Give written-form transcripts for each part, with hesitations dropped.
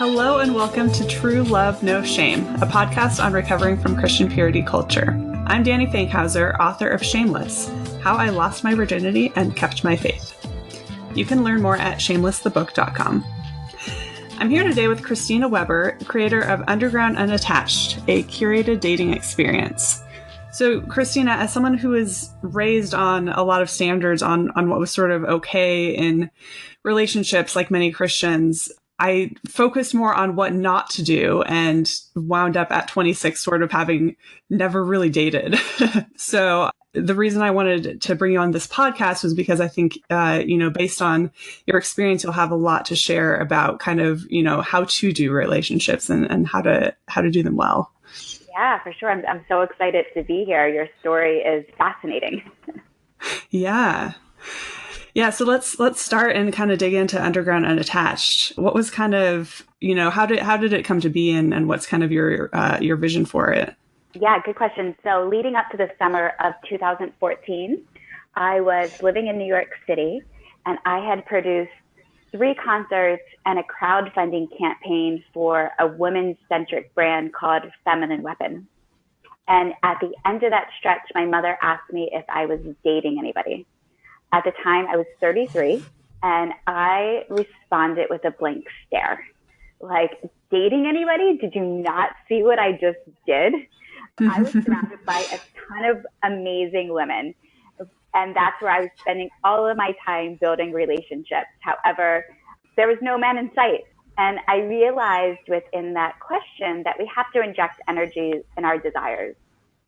Hello and welcome to True Love, No Shame, a podcast on recovering from Christian purity culture. I'm Danny Fankhauser, author of Shameless, How I Lost My Virginity and Kept My Faith. You can learn more at shamelessthebook.com. I'm here today with Christina Weber, creator of Underground Unattached, a curated dating experience. So, Christina, as someone who was raised on a lot of standards on what was sort of okay in relationships, like many Christians, I focused more on what not to do and wound up at 26 sort of having never really dated. So the reason I wanted to bring you on this podcast was because I think, based on your experience, you'll have a lot to share about kind of, how to do relationships and how to do them well. Yeah, for sure. I'm so excited to be here. Your story is fascinating. Yeah. Yeah, so let's start and kind of dig into Underground Unattached. What was kind of, how did it come to be, and what's kind of your vision for it? Yeah, good question. So leading up to the summer of 2014, I was living in New York City, and I had produced 3 concerts and a crowdfunding campaign for a women-centric brand called Feminine Weapon. And at the end of that stretch, my mother asked me if I was dating anybody. At the time, I was 33, and I responded with a blank stare. Like, dating anybody? Did you not see what I just did? I was surrounded by a ton of amazing women, and that's where I was spending all of my time building relationships. However, there was no man in sight. And I realized within that question that we have to inject energy in our desires.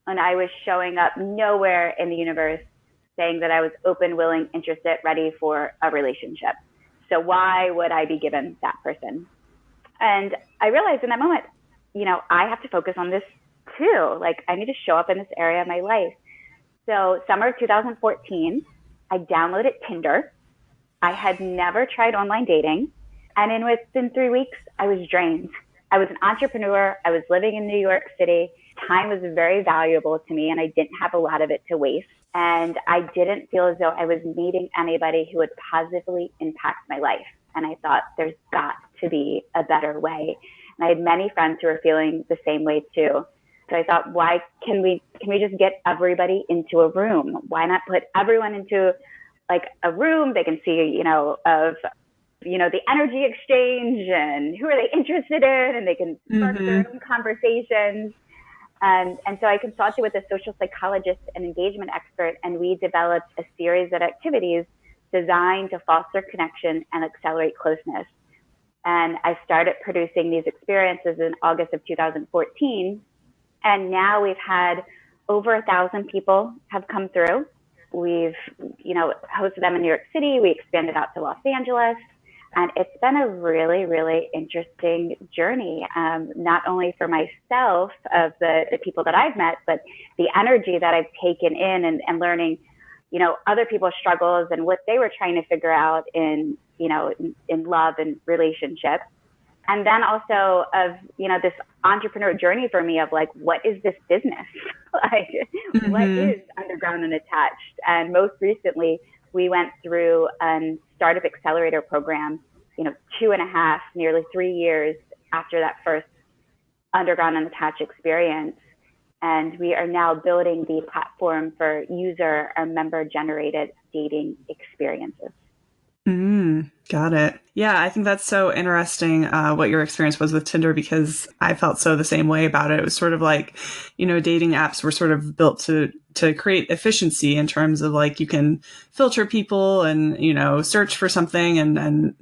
And I was showing up nowhere in the universe saying that I was open, willing, interested, ready for a relationship. So why would I be given that person? And I realized in that moment, I have to focus on this too. Like, I need to show up in this area of my life. So summer of 2014, I downloaded Tinder. I had never tried online dating. And within 3 weeks, I was drained. I was an entrepreneur. I was living in New York City. Time was very valuable to me, and I didn't have a lot of it to waste. And I didn't feel as though I was meeting anybody who would positively impact my life. And I thought, there's got to be a better way. And I had many friends who were feeling the same way too. So I thought, why can we just get everybody into a room? Why not put everyone into like a room they can see, the energy exchange and who are they interested in, and they can start their own conversations. And so I consulted with a social psychologist and engagement expert, and we developed a series of activities designed to foster connection and accelerate closeness. And I started producing these experiences in August of 2014. And now we've had over 1,000 people have come through. We've, hosted them in New York City. We expanded out to Los Angeles. And it's been a really, really interesting journey, not only for myself of the people that I've met, but the energy that I've taken in and learning, other people's struggles and what they were trying to figure out in love and relationships. And then also of, this entrepreneur journey for me of like, what is this business? What is Underground Unattached? And most recently, we went through a startup accelerator program, 2.5, nearly 3 years after that first Underground Unattached experience. And we are now building the platform for user or member-generated dating experiences. Got it. Yeah, I think that's so interesting what your experience was with Tinder, because I felt so the same way about it. It was sort of like, dating apps were sort of built to create efficiency in terms of like you can filter people and, search for something and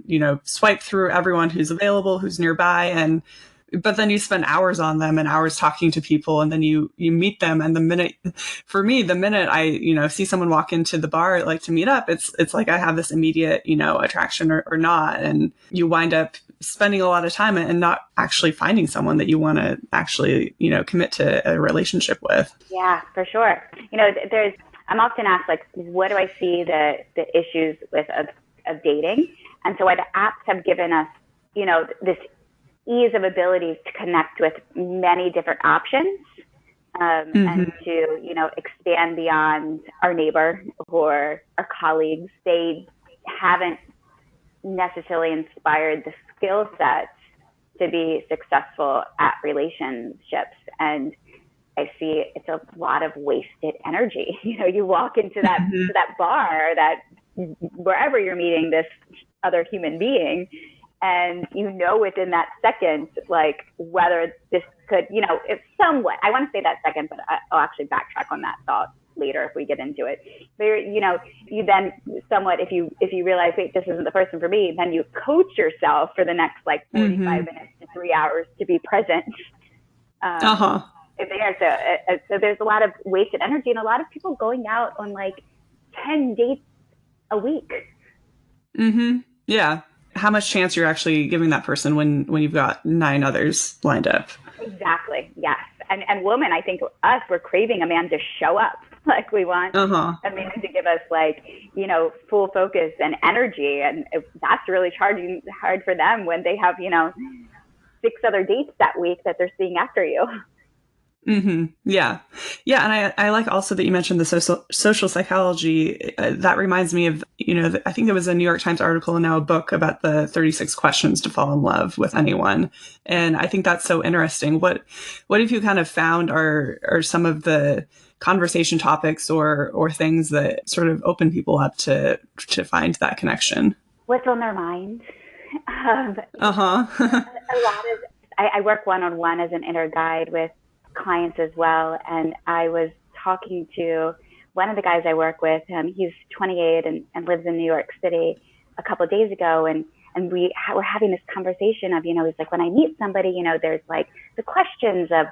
swipe through everyone who's available, who's nearby. But then you spend hours on them and hours talking to people, and then you meet them. And the minute I, see someone walk into the bar, like to meet up, it's like I have this immediate, attraction or not. And you wind up spending a lot of time and not actually finding someone that you want to actually, commit to a relationship with. Yeah, for sure. I'm often asked, like, what do I see the issues of dating? And so the apps have given us, this ease of ability to connect with many different options, and to, expand beyond our neighbor or our colleagues. They haven't necessarily inspired the skill sets to be successful at relationships. And I see it's a lot of wasted energy. You walk into that Mm-hmm. that bar, that wherever you're meeting this other human being, and within that second, like whether this could, it's somewhat, I want to say that second, but I'll actually backtrack on that thought later if we get into it. But you then somewhat, if you realize, wait, this isn't the person for me, then you coach yourself for the next like 45 minutes to 3 hours to be present. There. So there's a lot of wasted energy and a lot of people going out on like 10 dates a week. Mm-hmm. Yeah. How much chance you're actually giving that person when you've got 9 others lined up. Exactly. Yes. And women, I think we're craving a man to show up. Like we want a man to give us like, full focus and energy. And that's really hard for them when they have, 6 other dates that week that they're seeing after you. Mm-hmm. Yeah. Yeah. And I like also that you mentioned the social psychology. That reminds me of, I think there was a New York Times article and now a book about the 36 questions to fall in love with anyone. And I think that's so interesting. What have you kind of found are some of the conversation topics or things that sort of open people up to find that connection? What's on their mind? A lot of, I work one-on-one as an inner guide with clients as well. And I was talking to one of the guys I work with. He's 28 and lives in New York City a couple of days ago. And we were having this conversation of, he's like, when I meet somebody, there's like the questions of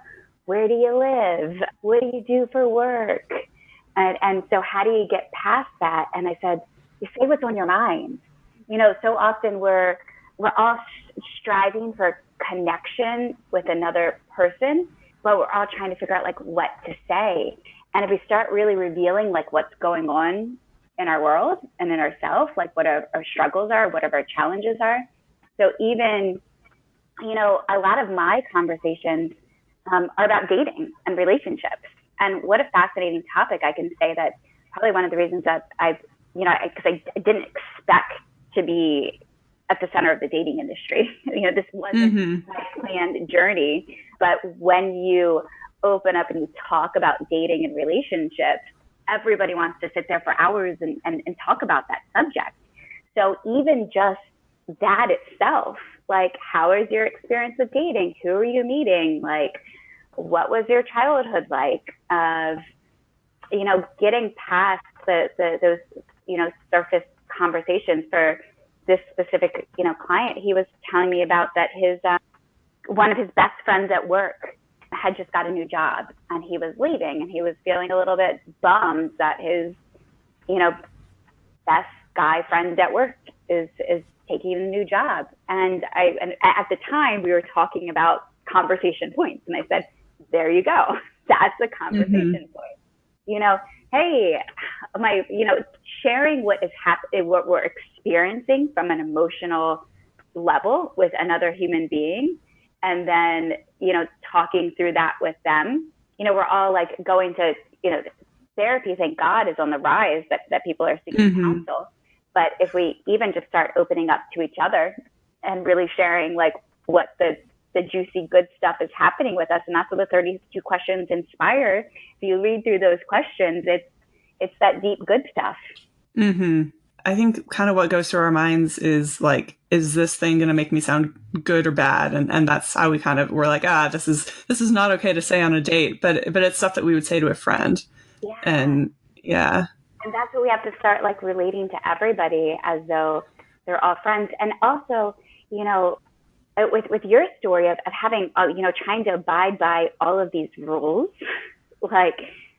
where do you live? What do you do for work? And so how do you get past that? And I said, you say what's on your mind. So often we're all striving for connection with another person, but we're all trying to figure out like what to say. And if we start really revealing like what's going on in our world and in ourselves, like what our struggles are, what our challenges are. So even, a lot of my conversations are about dating and relationships. And what a fascinating topic. I can say that probably one of the reasons that because I didn't expect to be at the center of the dating industry. This wasn't my planned journey. But when you open up and you talk about dating and relationships, everybody wants to sit there for hours and talk about that subject. So even just that itself, like, how is your experience with dating? Who are you meeting? Like, what was your childhood like? Of, getting past those, surface conversations. For this specific, client, he was telling me about that his, one of his best friends at work had just got a new job and he was leaving and he was feeling a little bit bummed that his, best guy friend at work is taking a new job. And at the time we were talking about conversation points and I said, there you go. That's a conversation point. Hey, sharing what is happening, what we're experiencing from an emotional level with another human being, and then, talking through that with them. We're all like going to, therapy, thank God, is on the rise that people are seeking counsel. But if we even just start opening up to each other and really sharing like what the juicy good stuff is happening with us, and that's what the 32 questions inspire. If you read through those questions, it's that deep good stuff. I think kind of what goes through our minds is like, is this thing going to make me sound good or bad? And that's how we're like, this is not okay to say on a date, but it's stuff that we would say to a friend. Yeah. And that's what we have to start like relating to everybody as though they're all friends. And also, with your story of having, trying to abide by all of these rules, like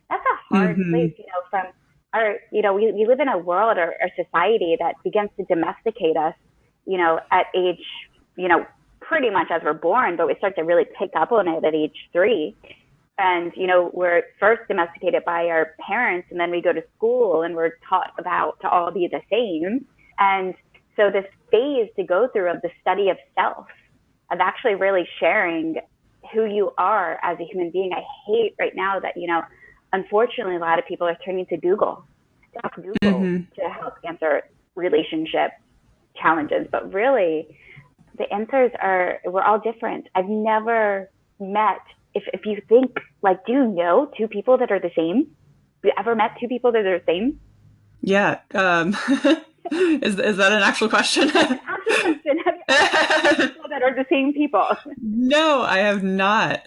that's a hard place, from our, we live in a world or society that begins to domesticate us, at age, pretty much as we're born, but we start to really pick up on it at age 3. And, we're first domesticated by our parents, and then we go to school and we're taught about to all be the same. And so this phase to go through of the study of self, of actually really sharing who you are as a human being. I hate right now that, unfortunately, a lot of people are turning to Google to help answer relationship challenges. But really, the answers are, we're all different. I've never met, if you think, like, do you know two people that are the same? Have you ever met two people that are the same? Yeah. Is that an actual question? That's an actual question. Have you ever met two people that are the same people? No, I have not.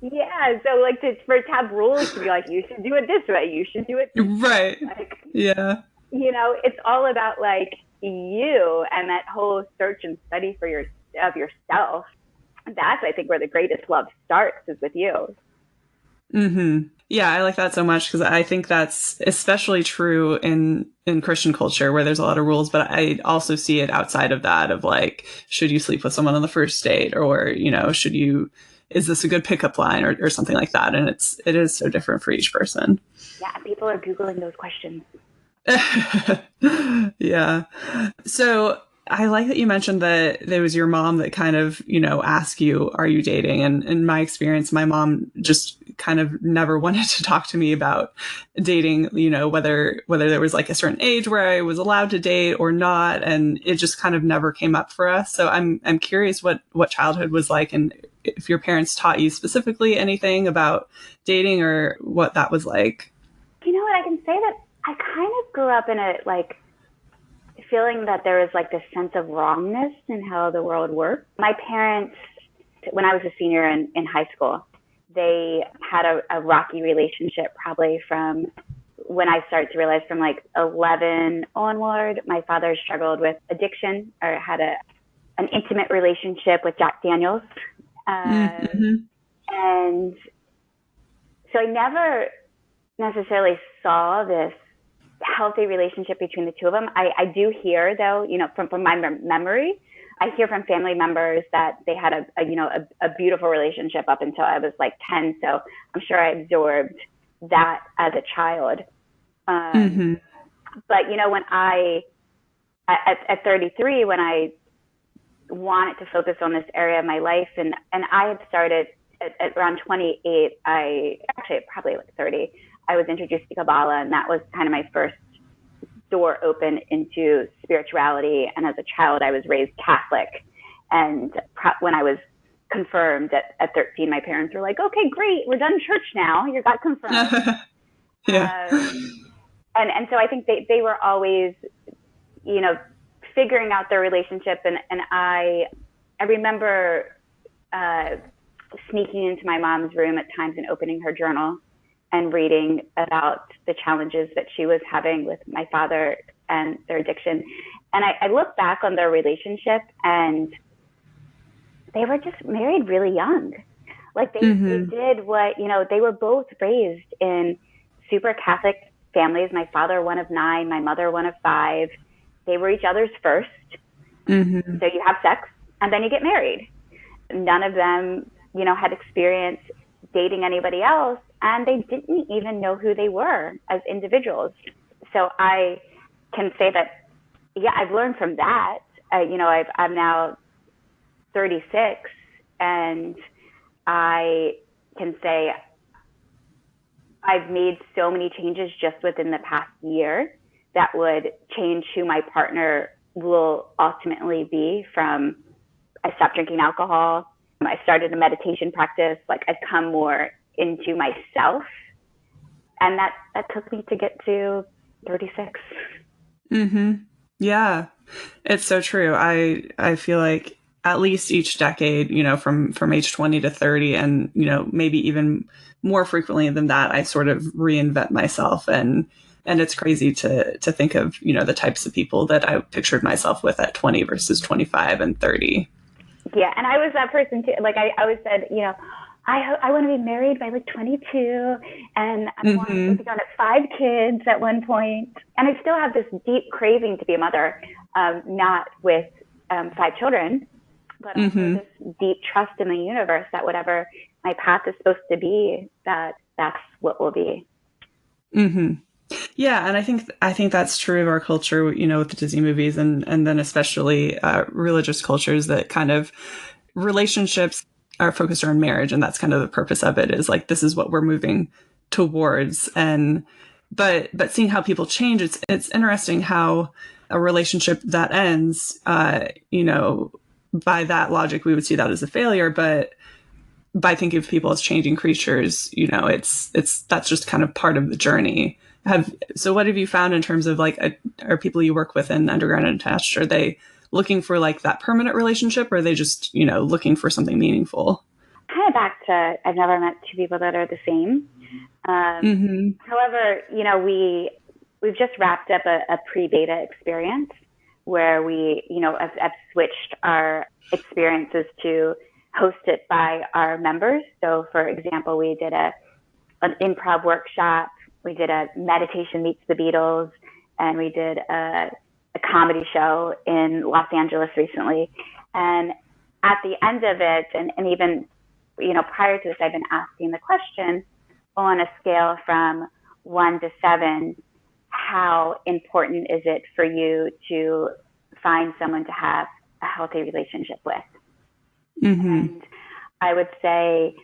Yeah, so like to have rules to be like, you should do it this way, you should do it this Right. way. Like, Yeah. it's all about like you and that whole search and study for yourself. That's, I think, where the greatest love starts, is with you. Mm-hmm. Yeah, I like that so much because I think that's especially true in Christian culture where there's a lot of rules, but I also see it outside of that of like, should you sleep with someone on the first date, or, is this a good pickup line, or something like that? And it is so different for each person. Yeah, people are Googling those questions. Yeah. So I like that you mentioned that there was your mom that kind of, asked you, are you dating? And in my experience, my mom just kind of never wanted to talk to me about dating, whether there was like a certain age where I was allowed to date or not. And it just kind of never came up for us. So I'm curious what childhood was like, and if your parents taught you specifically anything about dating or what that was like. You know what? I can say that I kind of grew up in a, like, feeling that there was like this sense of wrongness in how the world worked. My parents, when I was a senior in high school, they had a rocky relationship probably from when I started to realize from like 11 onward. My father struggled with addiction, or had an intimate relationship with Jack Daniels. Mm-hmm. And so I never necessarily saw this healthy relationship between the two of them. I do hear, though, from my memory, I hear from family members that they had a beautiful relationship up until I was like 10. So I'm sure I absorbed that as a child. Mm-hmm. But, when at 33, when I wanted to focus on this area of my life, and I had started at around 28, probably like 30, I was introduced to Kabbalah, and that was kind of my first door open into spirituality. And as a child, I was raised Catholic. And when I was confirmed at 13, my parents were like, okay, great, we're done church now. You got confirmed. Yeah. And so I think they were always, figuring out their relationship. And I remember sneaking into my mom's room at times and opening her journal and reading about the challenges that she was having with my father and their addiction. And I look back on their relationship, and they were just married really young. Like they did what, they were both raised in super Catholic families. My father, one of 9, my mother, one of 5. They were each other's first. Mm-hmm. So you have sex and then you get married. None of them, had experience dating anybody else, and they didn't even know who they were as individuals. So I can say that, yeah, I've learned from that. I'm now 36, and I can say I've made so many changes just within the past year that would change who my partner will ultimately be. From I stopped drinking alcohol, I started a meditation practice, like I've come more into myself, and that took me to get to 36. Mm-hmm. Yeah, it's so true. I feel like at least each decade, from age 20 to 30, and, maybe even more frequently than that, I sort of reinvent myself. And it's crazy to think of, the types of people that I pictured myself with at 20 versus 25 and 30. Yeah. And I was that person too. Like I always said, I want to be married by like 22, and I want to be on at 5 kids at one point. And I still have this deep craving to be a mother, not with 5 children, but also this deep trust in the universe that whatever my path is supposed to be, that's what will be. Mm-hmm. Yeah, and I think that's true of our culture, with the Disney movies, and then especially religious cultures, that kind of relationships are focused around marriage, and that's kind of the purpose of it, is like, this is what we're moving towards. And but seeing how people change, it's interesting how a relationship that ends, by that logic, we would see that as a failure. But by thinking of people as changing creatures, it's that's just kind of part of the journey. So what have you found in terms of like, are people you work with in Underground Unattached, are they looking for like that permanent relationship, or are they just, looking for something meaningful? Kind of back to, I've never met two people that are the same. However, we've just wrapped up a pre-beta experience where we, have switched our experiences to host it by our members. So for example, we did an improv workshop, we did a meditation meets the Beatles, and we did a comedy show in Los Angeles recently. And at the end of it, and even, prior to this, I've been asking the question on a scale from 1 to 7, how important is it for you to find someone to have a healthy relationship with? And I would say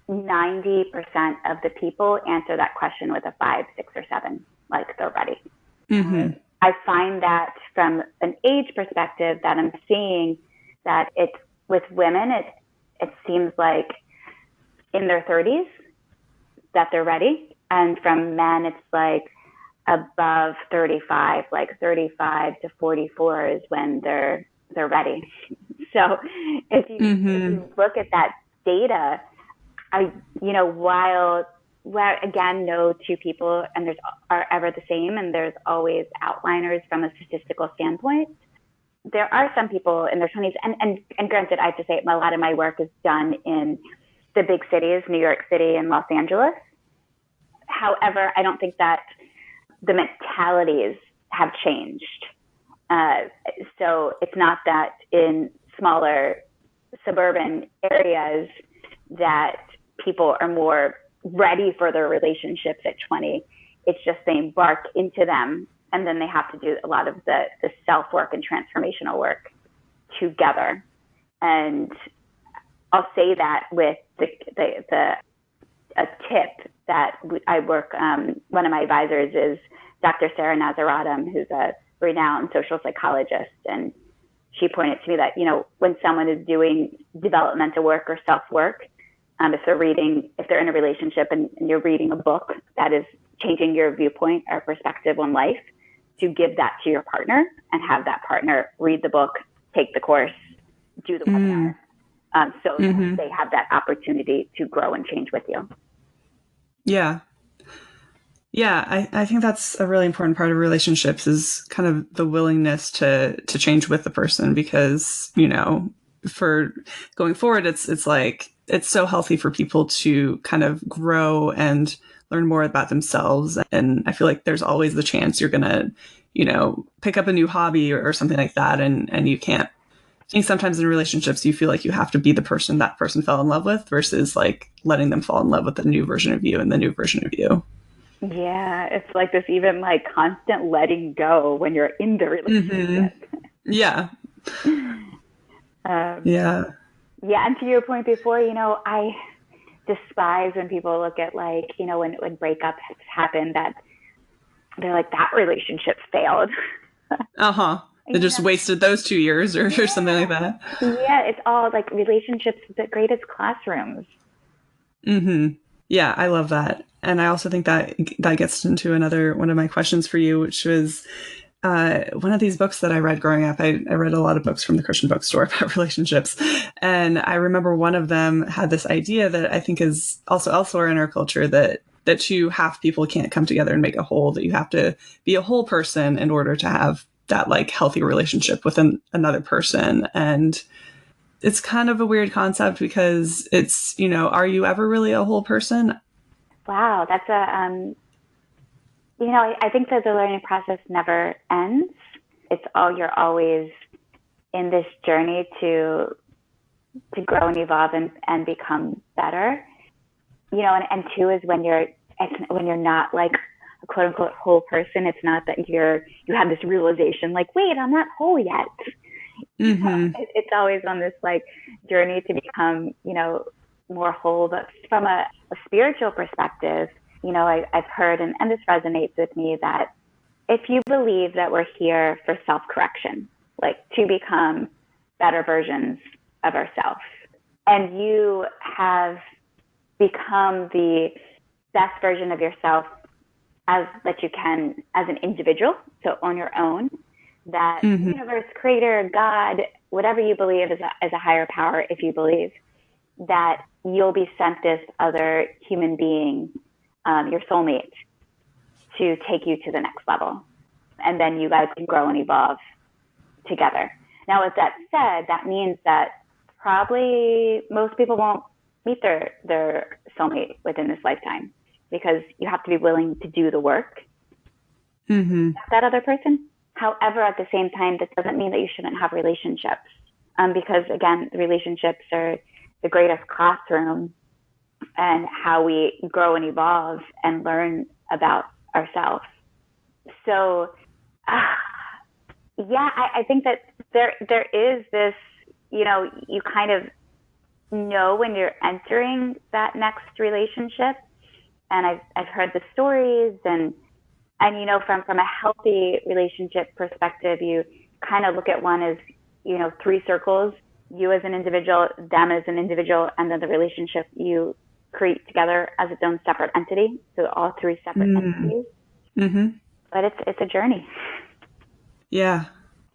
90% of the people answer that question with a 5, 6, or 7, like they're ready. I find that from an age perspective that I'm seeing that it's with women, it seems like in their 30s that they're ready. And from men, it's like above 35, like 35 to 44 is when they're ready. So if you look at that data, while again, no two people are ever the same, and there's always outliers from a statistical standpoint, there are some people in their 20s, and granted, I have to say a lot of my work is done in the big cities, New York City and Los Angeles. However, I don't think that the mentalities have changed. So it's not that in smaller suburban areas that people are more ready for their relationships at 20. It's just they embark into them, and then they have to do a lot of the self-work and transformational work together. And I'll say that with a tip that I work, one of my advisors is Dr. Sarah Nazaradam, who's a renowned social psychologist. And she pointed to me that, when someone is doing developmental work or self-work, if they're in a relationship and you're reading a book that is changing your viewpoint or perspective on life, to give that to your partner and have that partner read the book, take the course, do the webinar, so that they have that opportunity to grow and change with you. Yeah. Yeah, I think that's a really important part of relationships, is kind of the willingness to change with the person, because, for going forward, it's like, it's so healthy for people to kind of grow and learn more about themselves. And I feel like there's always the chance you're going to, pick up a new hobby or something like that. And you can't, I think sometimes in relationships, you feel like you have to be the person that person fell in love with, versus like letting them fall in love with the new version of you and the new version of you. Yeah, it's like this even like constant letting go when you're in the relationship. Yeah. Yeah. And to your point before, I despise when people look at like, when breakups happen, that they're like, that relationship failed. They just wasted those 2 years or something like that. Yeah, it's all like relationships, the greatest classrooms. Yeah, I love that. And I also think that gets into one of my questions for you, which was one of these books that I read growing up. I read a lot of books from the Christian bookstore about relationships. And I remember one of them had this idea that I think is also elsewhere in our culture, that two half people can't come together and make a whole, that you have to be a whole person in order to have that like healthy relationship with another person. And it's kind of a weird concept, because it's, are you ever really a whole person? Wow, that's I think that the learning process never ends. You're always in this journey to grow and evolve and become better. And two is when you're not like a quote unquote whole person. It's not that you have this realization like, wait, I'm not whole yet. It's always on this like journey to become, more whole. But from a spiritual perspective, I've heard, and this resonates with me, that if you believe that we're here for self-correction, like to become better versions of ourselves. And you have become the best version of yourself that you can as an individual, so on your own, that universe, creator, God, whatever you believe is a higher power, if you believe, that you'll be sent this other human being, your soulmate, to take you to the next level. And then you guys can grow and evolve together. Now, with that said, that means that probably most people won't meet their soulmate within this lifetime, because you have to be willing to do the work. That other person. However, at the same time, that doesn't mean that you shouldn't have relationships, because again, relationships are the greatest classroom and how we grow and evolve and learn about ourselves. So, I think that there is this, you kind of know when you're entering that next relationship. And I've heard the stories and from a healthy relationship perspective, you kind of look at one as, 3 circles, you as an individual, them as an individual, and then the relationship you create together as its own separate entity. So all 3 separate entities. But it's a journey. Yeah.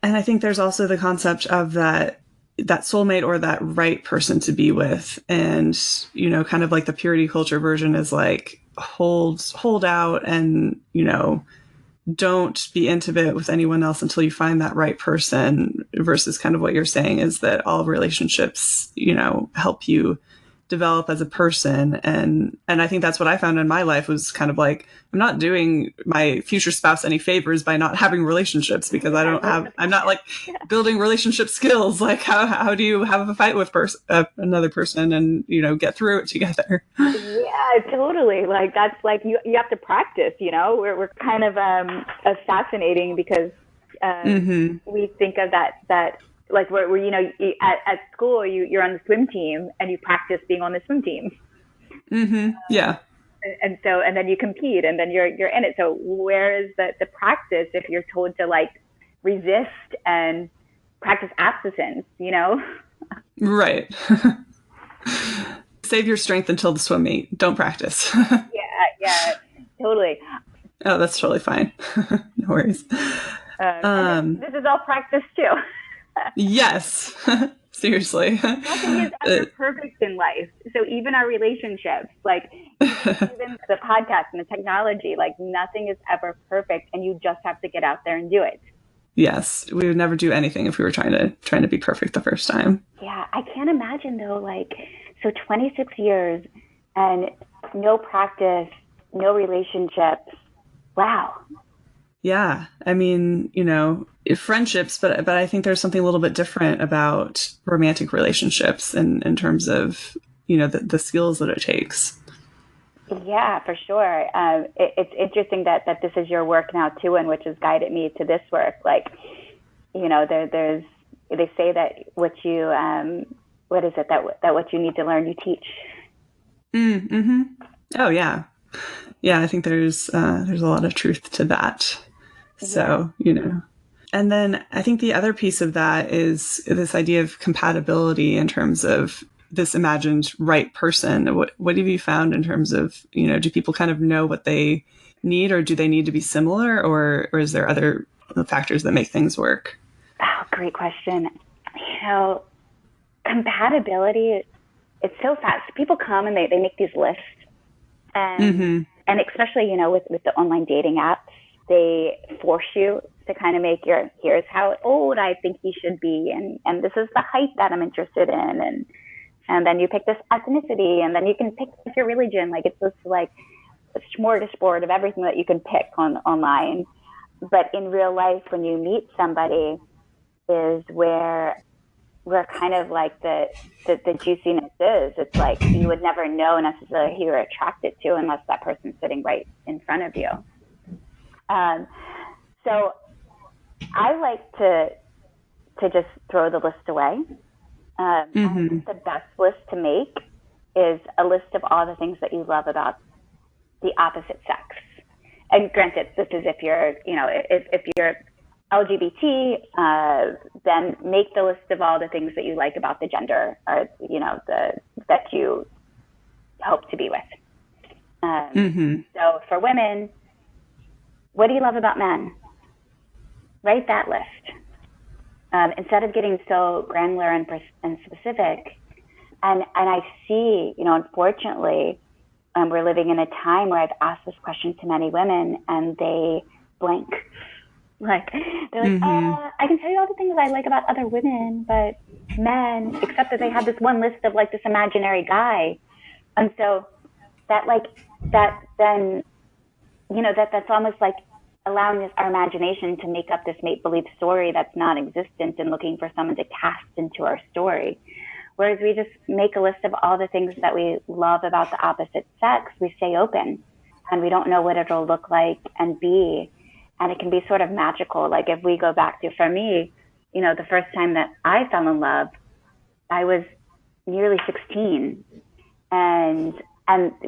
And I think there's also the concept of that soulmate or that right person to be with. And, kind of like the purity culture version is like, hold out and, don't be intimate with anyone else until you find that right person, versus kind of what you're saying is that all relationships, help you develop as a person. And I think that's what I found in my life was kind of like, I'm not doing my future spouse any favors by not having relationships, because I'm not like building relationship skills. Like how do you have a fight with another person and, get through it together? Yeah, totally. Like that's like, you have to practice, we're kind of, fascinating because, we think of that like where at school you're on the swim team and you practice being on the swim team. Yeah. And then you compete and then you're in it. So where is the practice if you're told to like resist and practice abstinence, Right. Save your strength until the swim meet. Don't practice. Yeah, totally. Oh, that's totally fine. No worries. This is all practice too. Yes. Seriously. Nothing is ever perfect in life. So even our relationships, like even the podcast and the technology, like nothing is ever perfect, and you just have to get out there and do it. Yes, we would never do anything if we were trying to be perfect the first time. Yeah, I can't imagine though. Like, so 26 years and no practice, no relationships. Wow. Yeah, I mean, friendships, but I think there's something a little bit different about romantic relationships in terms of, the skills that it takes. Yeah, for sure. It's interesting that this is your work now too, and which has guided me to this work. Like, there's they say that what you what is it that what you need to learn you teach. Oh yeah, I think there's a lot of truth to that. So, and then I think the other piece of that is this idea of compatibility in terms of this imagined right person. What have you found in terms of, do people kind of know what they need, or do they need to be similar, or is there other factors that make things work? Oh, great question. Compatibility, it's so fast. People come and they make these lists, and especially, with the online dating apps, they force you to kind of make here's how old I think he should be, and this is the height that I'm interested in, and then you pick this ethnicity, and then you can pick your religion. Like, it's just like a smorgasbord of everything that you can pick online. But in real life, when you meet somebody, is where kind of like the juiciness is. It's like you would never know necessarily who you're attracted to unless that person's sitting right in front of you. So I like to just throw the list away. I think the best list to make is a list of all the things that you love about the opposite sex. And granted, this is if you're, if you're LGBT, then make the list of all the things that you like about the gender, or that you hope to be with. So for women, what do you love about men? Write that list. Instead of getting so granular and specific. And I see, unfortunately, we're living in a time where I've asked this question to many women and they blank. Like, they're like, I can tell you all the things I like about other women, but men, except that they have this one list of like this imaginary guy. And so that's almost like allowing our imagination to make up this make-believe story that's non-existent and looking for someone to cast into our story. Whereas we just make a list of all the things that we love about the opposite sex, we stay open and we don't know what it'll look like and be. And it can be sort of magical. Like if we go back to, for me, the first time that I fell in love, I was nearly 16. And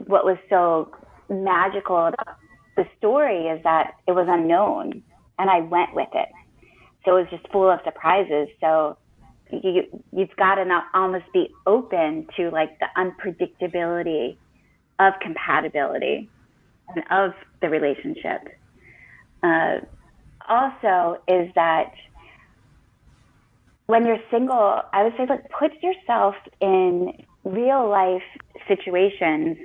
what was so magical about the story is that it was unknown and I went with it. So it was just full of surprises. So you've got to not almost be open to like the unpredictability of compatibility and of the relationship. Also is that when you're single, I would say, like, put yourself in real life situations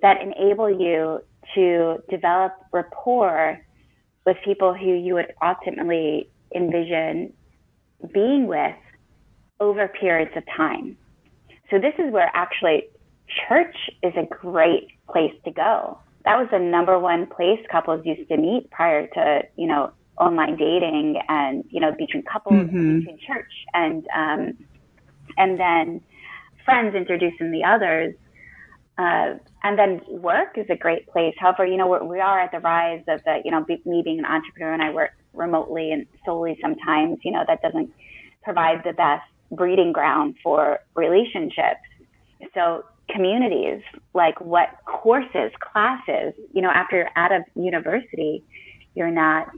that enable you to develop rapport with people who you would ultimately envision being with over periods of time. So this is where actually church is a great place to go. That was the number one place couples used to meet prior to, online dating and, between couples, between church and then friends introducing the others. And then work is a great place. However, we are at the rise of me being an entrepreneur and I work remotely and solely sometimes, that doesn't provide the best breeding ground for relationships. So communities, like what courses, classes, after you're out of university, you're not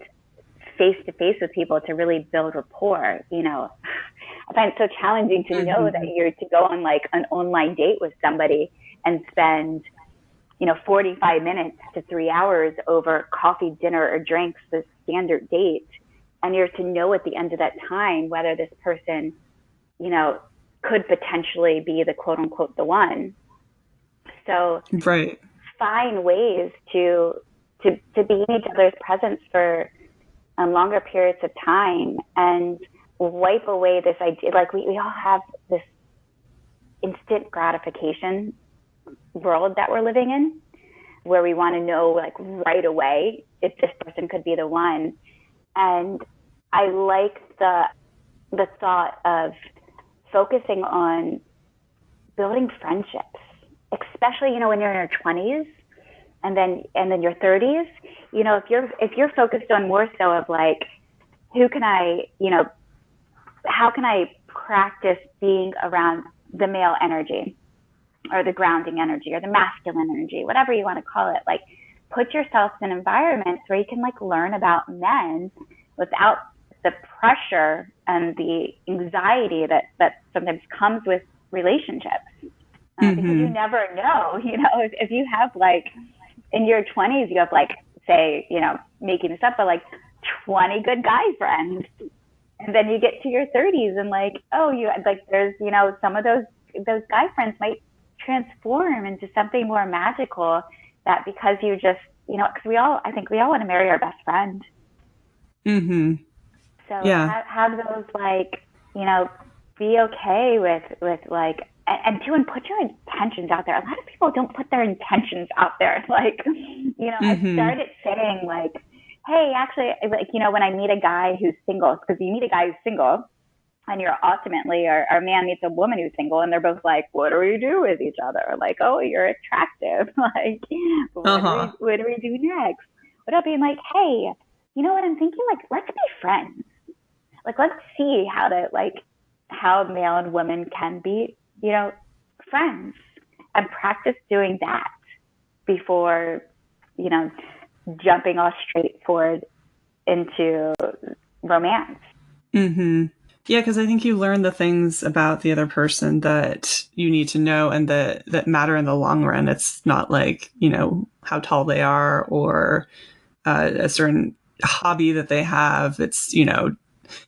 face to face with people to really build rapport. I find it so challenging to know that you're to go on like an online date with somebody and spend, 45 minutes to 3 hours over coffee, dinner, or drinks, the standard date. And you're to know at the end of that time whether this person, could potentially be the quote unquote the one. So right. Find ways to be in each other's presence for longer periods of time and wipe away this idea. Like we all have this instant gratification world that we're living in, where we want to know like right away if this person could be the one. And I like the thought of focusing on building friendships, especially, when you're in your 20s and then your 30s, if you're focused on more so of like, how can I practice being around the male energy or the grounding energy or the masculine energy, whatever you want to call it, like put yourself in environments where you can like learn about men without the pressure and the anxiety that sometimes comes with relationships. Because you never know, if you have like in your 20s, you have like, say, making this up, but like 20 good guy friends. And then you get to your 30s and like, there's, some of those guy friends might transform into something more magical that because you just, because I think we all want to marry our best friend. So yeah. have those like, be okay with like, and put your intentions out there. A lot of people don't put their intentions out there. Like, I started saying like, hey, actually, like, when I meet a guy who's single, because you meet a guy who's single and you're ultimately, or a man meets a woman who's single and they're both like, what do we do with each other? Like, oh, you're attractive. Like, what do we do next? Without being like, hey, you know what I'm thinking? Like, let's be friends. Like, let's see how male and women can be, friends, and practice doing that before, jumping all straight forward into romance. Mm-hmm. Yeah, because I think you learn the things about the other person that you need to know and that matter in the long run. It's not like, how tall they are or a certain hobby that they have. It's,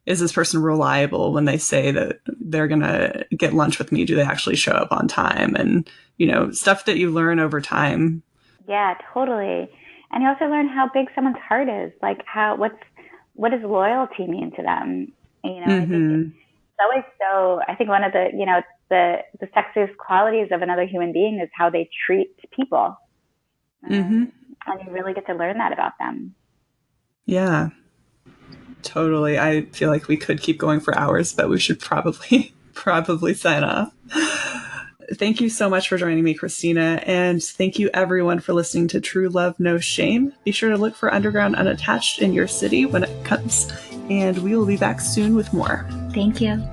is this person reliable when they say that they're going to get lunch with me? Do they actually show up on time? And, stuff that you learn over time. Yeah, totally. And you also learn how big someone's heart is, like what does loyalty mean to them? I think Mm-hmm. it's always so, I think one of the sexiest qualities of another human being is how they treat people. Mm-hmm. And you really get to learn that about them. Yeah, totally. I feel like we could keep going for hours, but we should probably probably sign off. Thank you so much for joining me, Christina. And thank you, everyone, for listening to True Love, No Shame. Be sure to look for Underground Unattached in your city when it comes. And we will be back soon with more. Thank you.